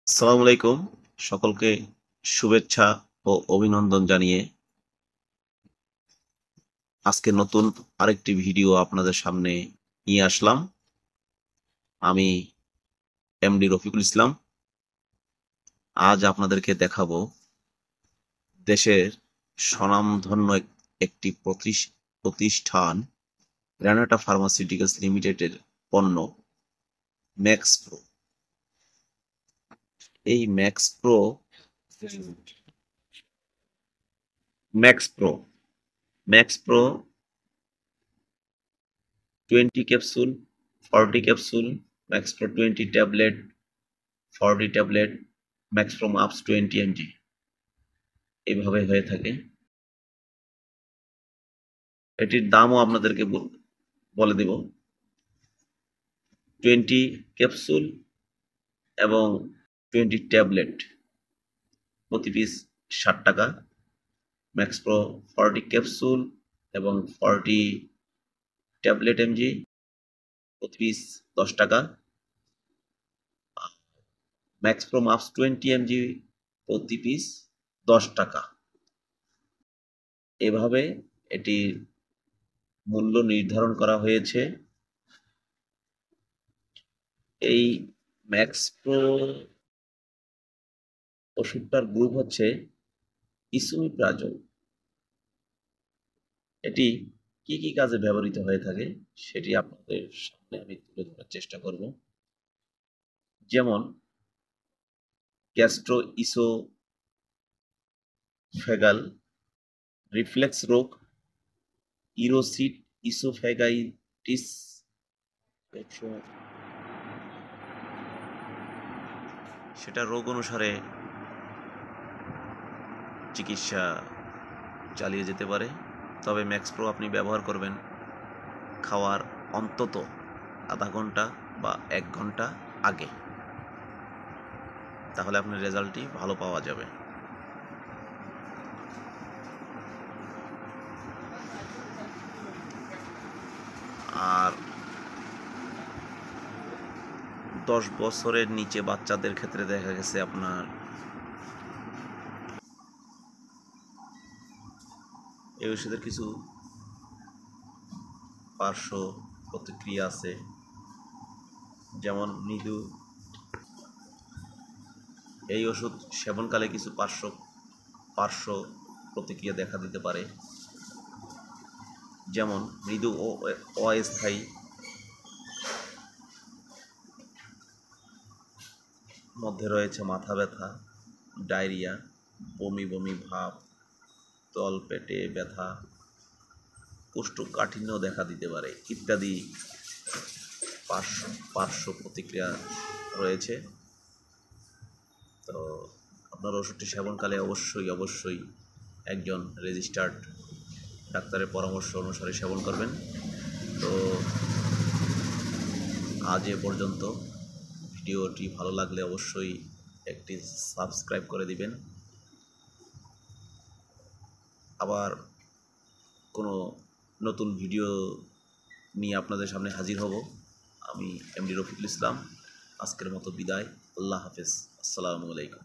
আসসালামু আলাইকুম। সকলকে শুভেচ্ছা ও অভিনন্দন জানিয়ে আজকে নতুন আরেকটি ভিডিও আপনাদের সামনে নিয়ে আসলাম। আমি এমডি রফিকুল ইসলাম। আজ আপনাদেরকে দেখাবো দেশের স্বনামধন্য একটি প্রতিষ্ঠান গ্রানাটা ফার্মাসিউটিক্যালস লিমিটেডের পণ্য ম্যাক্স প্রো। এই max pro 20 capsule, 40 capsule, max pro 20 tablet, 40 tablet, max pro আপস 20 mg এইভাবে হয়ে থাকে। এটির দামও আপনাদেরকে বলে দেব। 20 ক্যাপসুল এবং 20 ট্যাবলেট প্রতি পিস 60 টাকা। ম্যাক্স প্রো 40 ক্যাপসুল এবং 40 ট্যাবলেট mg প্রতি পিস 10 টাকা। ম্যাক্স প্রো আপস 20 mg প্রতি পিস 10 টাকা। এভাবে এটির মূল্য নির্ধারণ করা হয়েছে। এই ম্যাক্স প্রো ওষুধটার গ্রুপ হচ্ছে ইসোমিপ্রাজোল। এটি কি কি কাজে ব্যবহৃত হয়ে থাকে সেটি আপনাদের সামনে আমি তুলে ধরার চেষ্টা করব। যেমন গ্যাস্ট্রো ইসোফেগাল রিফ্লেক্স রোগ, ইরোসিড ইসোফেগাইটিস, সেটা রোগ অনুসারে চিকিৎসা চালিয়ে যেতে পারে। তবে ম্যাক্স প্রো আপনি ব্যবহার করবেন খাওয়ার অন্তত আধা ঘন্টা বা 1 ঘন্টা আগে, তাহলে আপনার রেজাল্টটি ভালো পাওয়া যাবে। আর 10 বছরের নিচে বাচ্চাদের ক্ষেত্রে দেখা গেছে আপনার এই ওষুধের কিছু পার্শ্ব প্রতিক্রিয়া আছে, যেমন মৃদু। এই ওষুধ সেবনকালে কিছু পার্শ্ব প্রতিক্রিয়া দেখা দিতে পারে, যেমন মৃদু ও অস্থায়ী মধ্যে রয়েছে মাথা ব্যথা, ডায়রিয়া, বমি বমি ভাব, তলপেটে ব্যথা, কোষ্ঠকাঠিন্য দেখা দিতে পারে ইত্যাদি পার্শ্ব প্রতিক্রিয়া রয়েছে। তো আপনার ওষুধটি সেবনকালে অবশ্যই একজন রেজিস্টার্ড ডাক্তারের পরামর্শ অনুসারে সেবন করবেন। তো আজ এ পর্যন্ত। ভিডিওটি ভালো লাগলে অবশ্যই একটি সাবস্ক্রাইব করে দিবেন। আবার কোনো নতুন ভিডিও নিয়ে আপনাদের সামনে হাজির হব। আমি এমডি রফিকুল ইসলাম। আজকের মতো বিদায়। আল্লাহ হাফেজ। আসসালামু আলাইকুম।